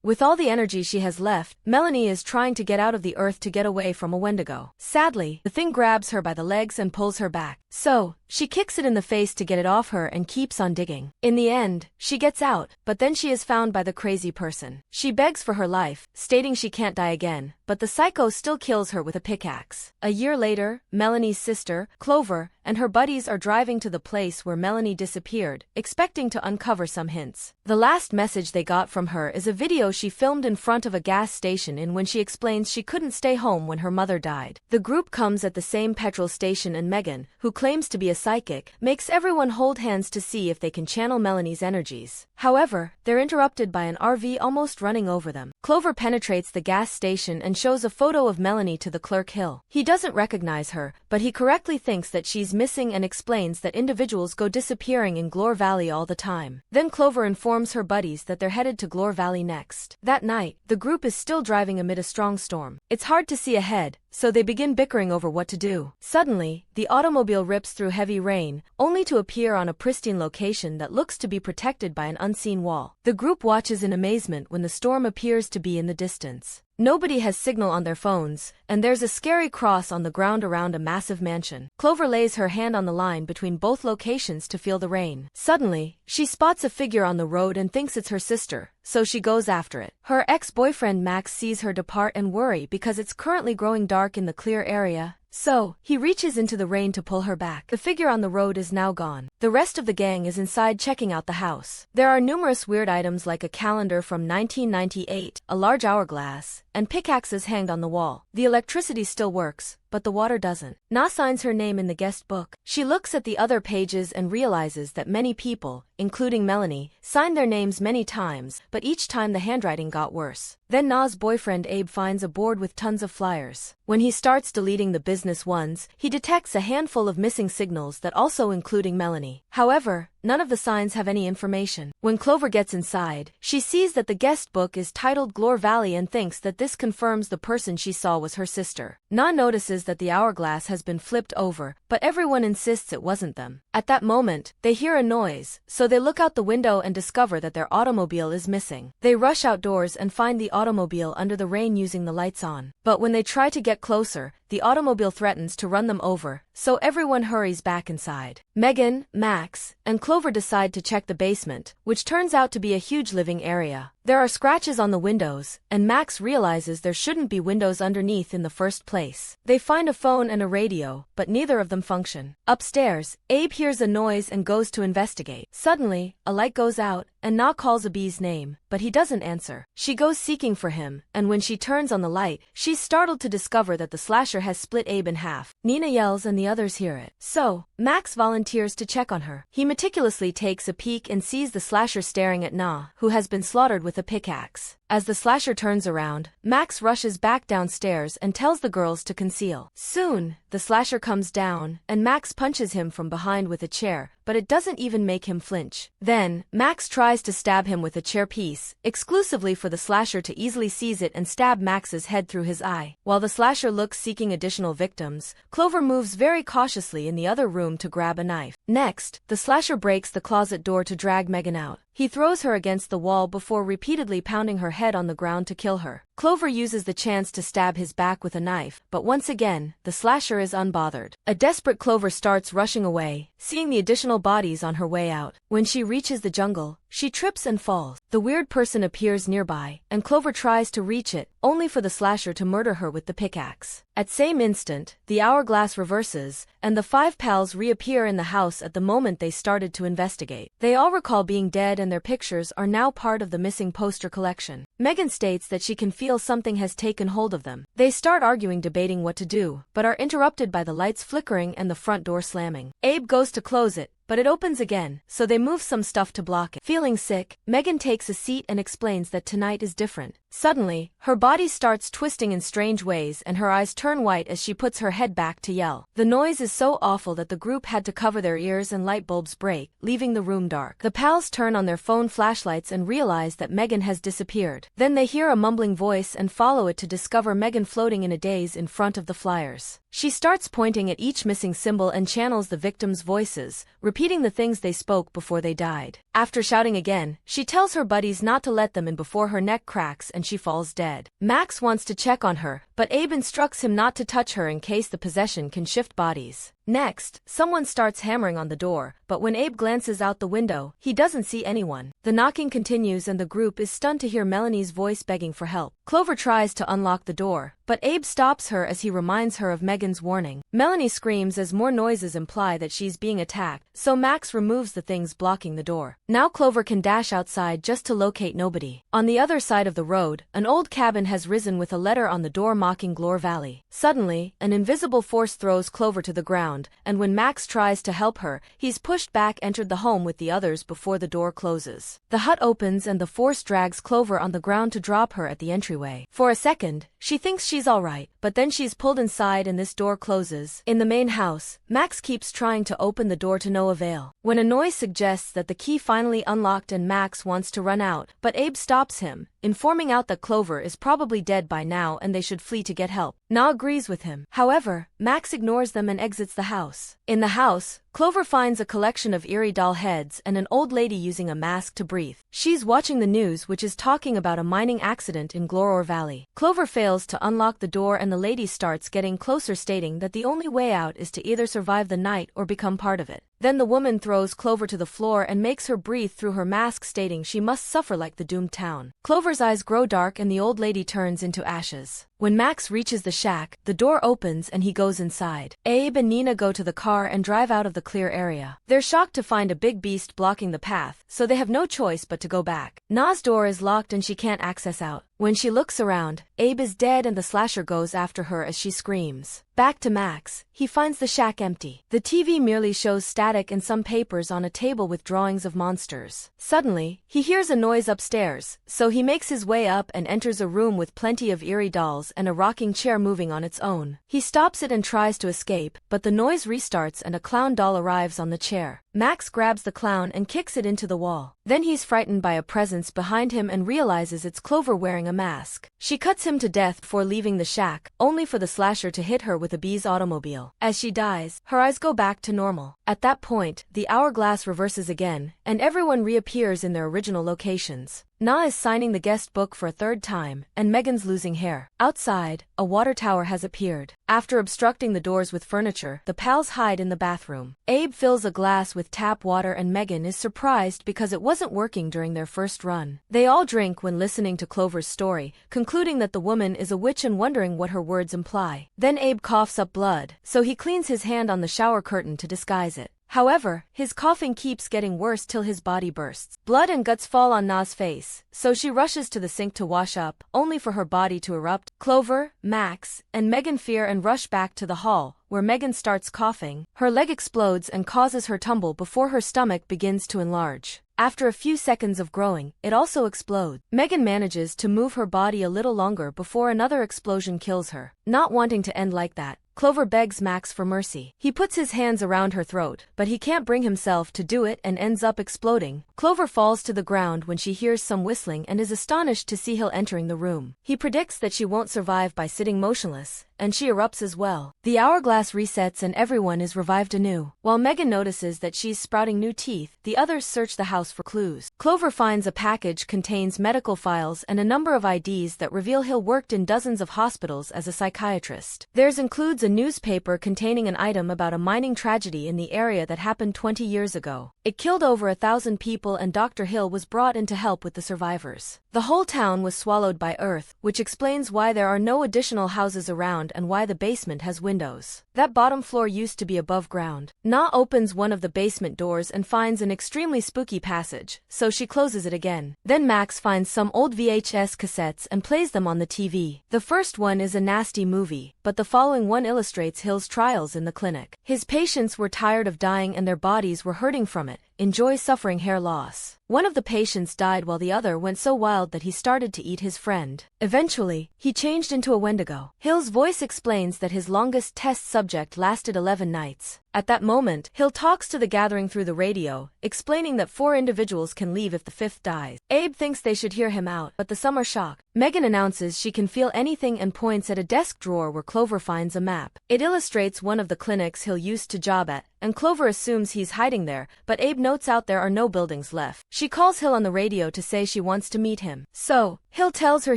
With all the energy she has left, Melanie is trying to get out of the earth to get away from a Wendigo. Sadly, the thing grabs her by the legs and pulls her back. So, she kicks it in the face to get it off her and keeps on digging. In the end, she gets out, but then she is found by the crazy person. She begs for her life, stating she can't die again, but the psycho still kills her with a pickaxe. A year later, Melanie's sister, Clover, and her buddies are driving to the place where Melanie disappeared, expecting to uncover some hints. The last message they got from her is a video she filmed in front of a gas station in when she explains she couldn't stay home when her mother died. The group comes at the same petrol station and Megan, who claims to be a psychic, makes everyone hold hands to see if they can channel Melanie's energies. However, they're interrupted by an RV almost running over them. Clover penetrates the gas station and shows a photo of Melanie to the clerk Hill. He doesn't recognize her, but he correctly thinks that she's missing and explains that individuals go disappearing in Glore Valley all the time. Then Clover informs her buddies that they're headed to Glore Valley next. That night, the group is still driving amid a strong storm. It's hard to see ahead, so they begin bickering over what to do. Suddenly, the automobile rips through heavy rain, only to appear on a pristine location that looks to be protected by an unseen wall. The group watches in amazement when the storm appears to be in the distance. Nobody has signal on their phones, and there's a scary cross on the ground around a massive mansion. Clover lays her hand on the line between both locations to feel the rain. Suddenly, she spots a figure on the road and thinks it's her sister, so she goes after it. Her ex-boyfriend Max sees her depart and worry because it's currently growing dark in the clear area. So, he reaches into the rain to pull her back. The figure on the road is now gone. The rest of the gang is inside checking out the house. There are numerous weird items like a calendar from 1998, a large hourglass, and pickaxes hanged on the wall. The electricity still works, but the water doesn't. Na signs her name in the guest book. She looks at the other pages and realizes that many people, including Melanie, signed their names many times, but each time the handwriting got worse. Then Na's boyfriend Abe finds a board with tons of flyers. When he starts deleting the business ones, he detects a handful of missing signals that also including Melanie. However, none of the signs have any information. When Clover gets inside, she sees that the guest book is titled Glore Valley and thinks that this confirms the person she saw was her sister. Na notices that the hourglass has been flipped over, but everyone insists it wasn't them. At that moment, they hear a noise, so they look out the window and discover that their automobile is missing. They rush outdoors and find the automobile under the rain using the lights on. But when they try to get closer, the automobile threatens to run them over, so everyone hurries back inside. Megan, Max, and Clover decide to check the basement, which turns out to be a huge living area. There are scratches on the windows, and Max realizes there shouldn't be windows underneath in the first place. They find a phone and a radio, but neither of them function. Upstairs, Abe hears a noise and goes to investigate. Suddenly, a light goes out, and Na calls Abe's name, but he doesn't answer. She goes seeking for him, and when she turns on the light, she's startled to discover that the slasher has split Abe in half. Nina yells and the others hear it. So, Max volunteers to check on her. He meticulously takes a peek and sees the slasher staring at Na, who has been slaughtered with a pickaxe. As the slasher turns around, Max rushes back downstairs and tells the girls to conceal. Soon, the slasher comes down, and Max punches him from behind with a chair, but it doesn't even make him flinch. Then, Max tries to stab him with a chair piece, exclusively for the slasher to easily seize it and stab Max's head through his eye. While the slasher looks seeking additional victims, Clover moves very cautiously in the other room to grab a knife. Next, the slasher breaks the closet door to drag Megan out. He throws her against the wall before repeatedly pounding her head on the ground to kill her. Clover uses the chance to stab his back with a knife, but once again, the slasher is unbothered. A desperate Clover starts rushing away, seeing the additional bodies on her way out. When she reaches the jungle, she trips and falls. The weird person appears nearby, and Clover tries to reach it, only for the slasher to murder her with the pickaxe. At same instant, the hourglass reverses, and the 5 pals reappear in the house at the moment they started to investigate. They all recall being dead and their pictures are now part of the missing poster collection. Megan states that she can feel something has taken hold of them. They start arguing, debating what to do, but are interrupted by the lights flickering and the front door slamming. Abe goes to close it, but it opens again, so they move some stuff to block it. Feeling sick, Megan takes a seat and explains that tonight is different. Suddenly, her body starts twisting in strange ways and her eyes turn white as she puts her head back to yell. The noise is so awful that the group had to cover their ears and light bulbs break, leaving the room dark. The pals turn on their phone flashlights and realize that Megan has disappeared. Then they hear a mumbling voice and follow it to discover Megan floating in a daze in front of the flyers. She starts pointing at each missing symbol and channels the victims' voices, repeating the things they spoke before they died. After shouting again, she tells her buddies not to let them in before her neck cracks and she falls dead. Max wants to check on her, but Abe instructs him not to touch her in case the possession can shift bodies. Next, someone starts hammering on the door, but when Abe glances out the window, he doesn't see anyone. The knocking continues and the group is stunned to hear Melanie's voice begging for help. Clover tries to unlock the door, but Abe stops her as he reminds her of Megan's warning. Melanie screams as more noises imply that she's being attacked, so Max removes the things blocking the door. Now Clover can dash outside just to locate nobody. On the other side of the road, an old cabin has risen with a letter on the door mocking Glore Valley. Suddenly, an invisible force throws Clover to the ground, and when Max tries to help her, he's pushed back entered the home with the others before the door closes. The hut opens and the force drags Clover on the ground to drop her at the entryway. For a second, she thinks she's alright, but then she's pulled inside and this door closes. In the main house, Max keeps trying to open the door to no avail. When a noise suggests that the key finally unlocked and Max wants to run out, but Abe stops him, informing out that Clover is probably dead by now and they should flee to get help. Na agrees with him. However, Max ignores them and exits the house. In the house, Clover finds a collection of eerie doll heads and an old lady using a mask to breathe. She's watching the news which is talking about a mining accident in Glore Valley. Clover fails to unlock the door and the lady starts getting closer stating that the only way out is to either survive the night or become part of it. Then the woman throws Clover to the floor and makes her breathe through her mask stating she must suffer like the doomed town. Clover's eyes grow dark and the old lady turns into ashes. When Max reaches the shack, the door opens and he goes inside. Abe and Nina go to the car and drive out of the clear area. They're shocked to find a big beast blocking the path, so they have no choice but to go back. Na's door is locked and she can't access out. When she looks around, Abe is dead and the slasher goes after her as she screams. Back to Max, he finds the shack empty. The TV merely shows static and some papers on a table with drawings of monsters. Suddenly, he hears a noise upstairs, so he makes his way up and enters a room with plenty of eerie dolls and a rocking chair moving on its own. He stops it and tries to escape, but the noise restarts and a clown doll arrives on the chair. Max grabs the clown and kicks it into the wall. Then he's frightened by a presence behind him and realizes it's Clover wearing a mask. She cuts him to death before leaving the shack, only for the slasher to hit her with a bee's automobile. As she dies, her eyes go back to normal. At that point, the hourglass reverses again, and everyone reappears in their original locations. Na is signing the guest book for a third time, and Megan's losing hair. Outside, a water tower has appeared. After obstructing the doors with furniture, the pals hide in the bathroom. Abe fills a glass with tap water and Megan is surprised because it wasn't working during their first run. They all drink when listening to Clover's story, concluding that the woman is a witch and wondering what her words imply. Then Abe coughs up blood, so he cleans his hand on the shower curtain to disguise it. However, his coughing keeps getting worse till his body bursts. Blood and guts fall on Na's face, so she rushes to the sink to wash up, only for her body to erupt. Clover, Max, and Megan fear and rush back to the hall, where Megan starts coughing. Her leg explodes and causes her tumble before her stomach begins to enlarge. After a few seconds of growing, it also explodes. Megan manages to move her body a little longer before another explosion kills her. Not wanting to end like that, Clover begs Max for mercy. He puts his hands around her throat, but he can't bring himself to do it and ends up exploding. Clover falls to the ground when she hears some whistling and is astonished to see Hill entering the room. He predicts that she won't survive by sitting motionless, and she erupts as well. The hourglass resets and everyone is revived anew. While Megan notices that she's sprouting new teeth, the others search the house for clues. Clover finds a package contains medical files and a number of IDs that reveal Hill worked in dozens of hospitals as a psychiatrist. Theirs includes a newspaper containing an item about a mining tragedy in the area that happened 20 years ago. It killed over 1,000 people and Dr. Hill was brought in to help with the survivors. The whole town was swallowed by earth, which explains why there are no additional houses around and why the basement has windows. That bottom floor used to be above ground. Na opens one of the basement doors and finds an extremely spooky passage, so she closes it again. Then Max finds some old VHS cassettes and plays them on the TV. The first one is a nasty movie, but the following one illustrates Hill's trials in the clinic. His patients were tired of dying and their bodies were hurting from it, enjoy suffering hair loss. One of the patients died while the other went so wild that he started to eat his friend. Eventually, he changed into a Wendigo. Hill's voice explains that his longest test subject lasted 11 nights. At that moment, Hill talks to the gathering through the radio, explaining that 4 individuals can leave if the 5th dies. Abe thinks they should hear him out, but some are shocked. Megan announces she can feel anything and points at a desk drawer where Clover finds a map. It illustrates one of the clinics Hill used to job at, and Clover assumes he's hiding there, but Abe notes out there are no buildings left. She calls Hill on the radio to say she wants to meet him. So, Hill tells her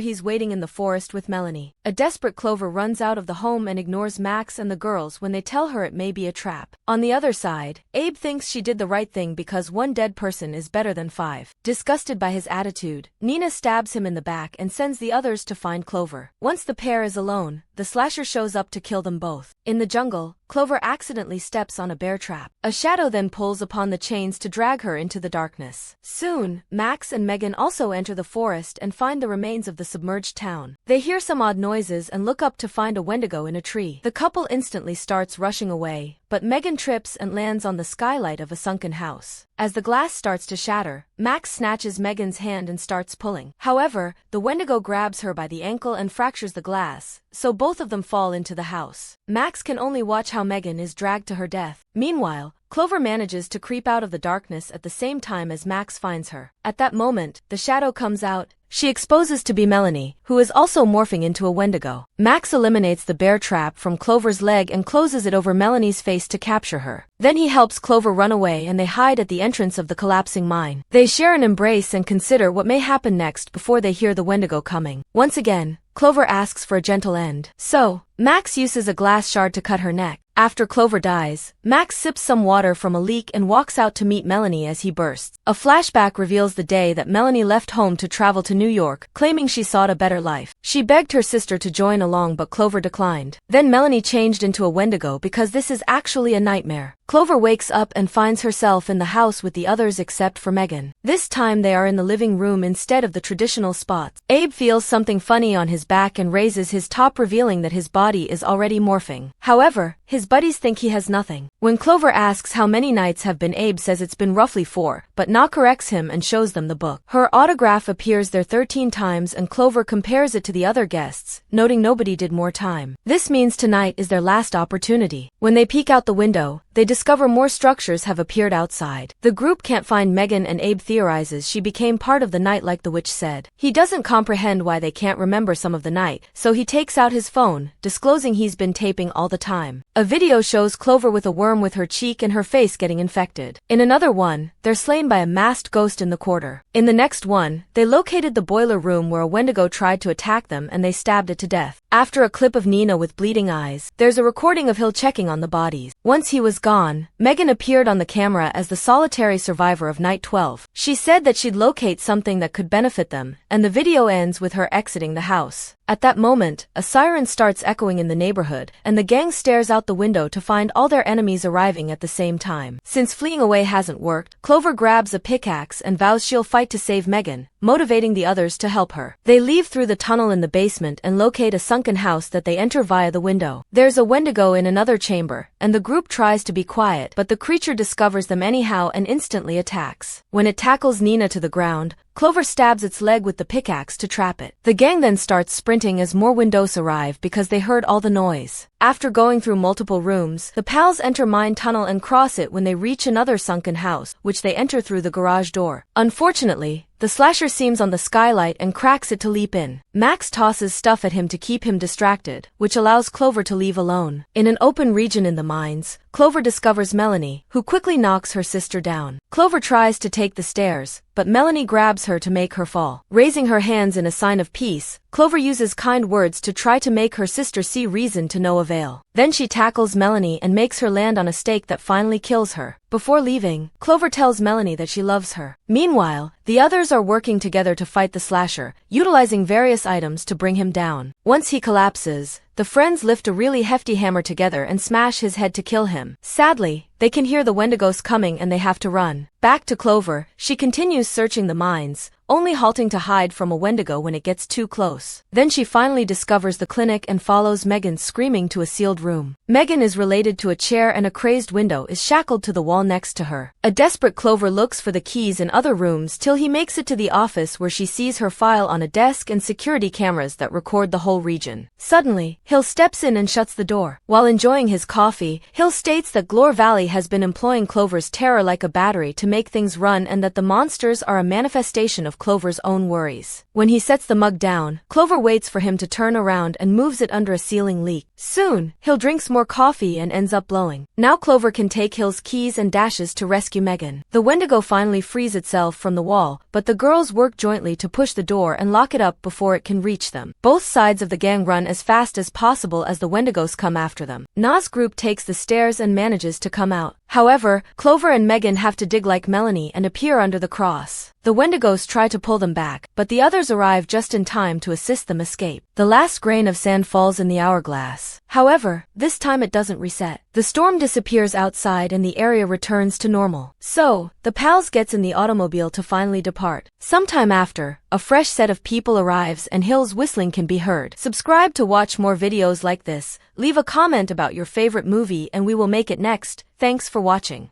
he's waiting in the forest with Melanie. A desperate Clover runs out of the home and ignores Max and the girls when they tell her it may be a trap. On the other side, Abe thinks she did the right thing because 1 dead person is better than 5. Disgusted by his attitude, Nina stabs him in the back and sends the others to find Clover. Once the pair is alone, the slasher shows up to kill them both. In the jungle, Clover accidentally steps on a bear trap. A shadow then pulls upon the chains to drag her into the darkness. Soon, Max and Megan also enter the forest and find the remains of the submerged town. They hear some odd noises and look up to find a Wendigo in a tree. The couple instantly starts rushing away, but Megan trips and lands on the skylight of a sunken house. As the glass starts to shatter, Max snatches Megan's hand and starts pulling. However, the Wendigo grabs her by the ankle and fractures the glass, so both of them fall into the house. Max can only watch how Megan is dragged to her death. Meanwhile, Clover manages to creep out of the darkness at the same time as Max finds her. At that moment, the shadow comes out. She exposes to be Melanie, who is also morphing into a Wendigo. Max eliminates the bear trap from Clover's leg and closes it over Melanie's face to capture her. Then he helps Clover run away and they hide at the entrance of the collapsing mine. They share an embrace and consider what may happen next before they hear the Wendigo coming. Once again, Clover asks for a gentle end. So, Max uses a glass shard to cut her neck. After Clover dies, Max sips some water from a leak and walks out to meet Melanie as he bursts. A flashback reveals the day that Melanie left home to travel to New York, claiming she sought a better life. She begged her sister to join along but Clover declined. Then Melanie changed into a Wendigo because this is actually a nightmare. Clover wakes up and finds herself in the house with the others except for Megan. This time they are in the living room instead of the traditional spots. Abe feels something funny on his back and raises his top, revealing that his body is already morphing. However, his buddies think he has nothing. When Clover asks how many nights have been, Abe says it's been roughly 4, but Na corrects him and shows them the book. Her autograph appears there 13 times and Clover compares it to the other guests, noting nobody did more time. This means tonight is their last opportunity. When they peek out the window, they discover more structures have appeared outside. The group can't find Megan and Abe theorizes she became part of the night like the witch said. He doesn't comprehend why they can't remember some of the night, so he takes out his phone, disclosing he's been taping all the time. A video shows Clover with a worm with her cheek and her face getting infected. In another one, they're slain by a masked ghost in the quarter. In the next one, they located the boiler room where a Wendigo tried to attack them and they stabbed it to death. After a clip of Nina with bleeding eyes, there's a recording of Hill checking on the bodies. Once he was gone, Megan appeared on the camera as the solitary survivor of night 12. She said that she'd locate something that could benefit them, and the video ends with her exiting the house. At that moment, a siren starts echoing in the neighborhood, and the gang stares out the window to find all their enemies arriving at the same time. Since fleeing away hasn't worked, Clover grabs a pickaxe and vows she'll fight to save Megan, motivating the others to help her. They leave through the tunnel in the basement and locate a sunken house that they enter via the window. There's a Wendigo in another chamber, and the group tries to be quiet, but the creature discovers them anyhow and instantly attacks. When it tackles Nina to the ground, Clover stabs its leg with the pickaxe to trap it. The gang then starts sprinting as more Wendigos arrive because they heard all the noise. After going through multiple rooms, the pals enter mine tunnel and cross it when they reach another sunken house, which they enter through the garage door. Unfortunately, the slasher seems on the skylight and cracks it to leap in. Max tosses stuff at him to keep him distracted, which allows Clover to leave alone. In an open region in the mines, Clover discovers Melanie, who quickly knocks her sister down. Clover tries to take the stairs, but Melanie grabs her to make her fall. Raising her hands in a sign of peace, Clover uses kind words to try to make her sister see reason to no avail. Then she tackles Melanie and makes her land on a stake that finally kills her. Before leaving, Clover tells Melanie that she loves her. Meanwhile, the others are working together to fight the slasher, utilizing various items to bring him down. Once he collapses, the friends lift a really hefty hammer together and smash his head to kill him. Sadly, they can hear the Wendigos coming and they have to run. Back to Clover, she continues searching the mines, only halting to hide from a Wendigo when it gets too close. Then she finally discovers the clinic and follows Megan screaming to a sealed room. Megan is related to a chair and a crazed window is shackled to the wall next to her. A desperate Clover looks for the keys in other rooms till he makes it to the office where she sees her file on a desk and security cameras that record the whole region. Suddenly, Hill steps in and shuts the door. While enjoying his coffee, Hill states that Glore Valley has been employing Clover's terror like a battery to make things run and that the monsters are a manifestation of Clover's own worries. When he sets the mug down, Clover waits for him to turn around and moves it under a ceiling leak. Soon, Hill drinks more coffee and ends up blowing. Now Clover can take Hill's keys and dashes to rescue Megan. The Wendigo finally frees itself from the wall, but the girls work jointly to push the door and lock it up before it can reach them. Both sides of the gang run as fast as possible as the Wendigos come after them. Na's group takes the stairs and manages to come out. However, Clover and Megan have to dig like Melanie and appear under the cross. The Wendigos try to pull them back, but the others arrive just in time to assist them escape. The last grain of sand falls in the hourglass. However, this time it doesn't reset. The storm disappears outside and the area returns to normal. So, the pals gets in the automobile to finally depart. Sometime after, a fresh set of people arrives and Hill's whistling can be heard. Subscribe to watch more videos like this. Leave a comment about your favorite movie and we will make it next. Thanks for watching.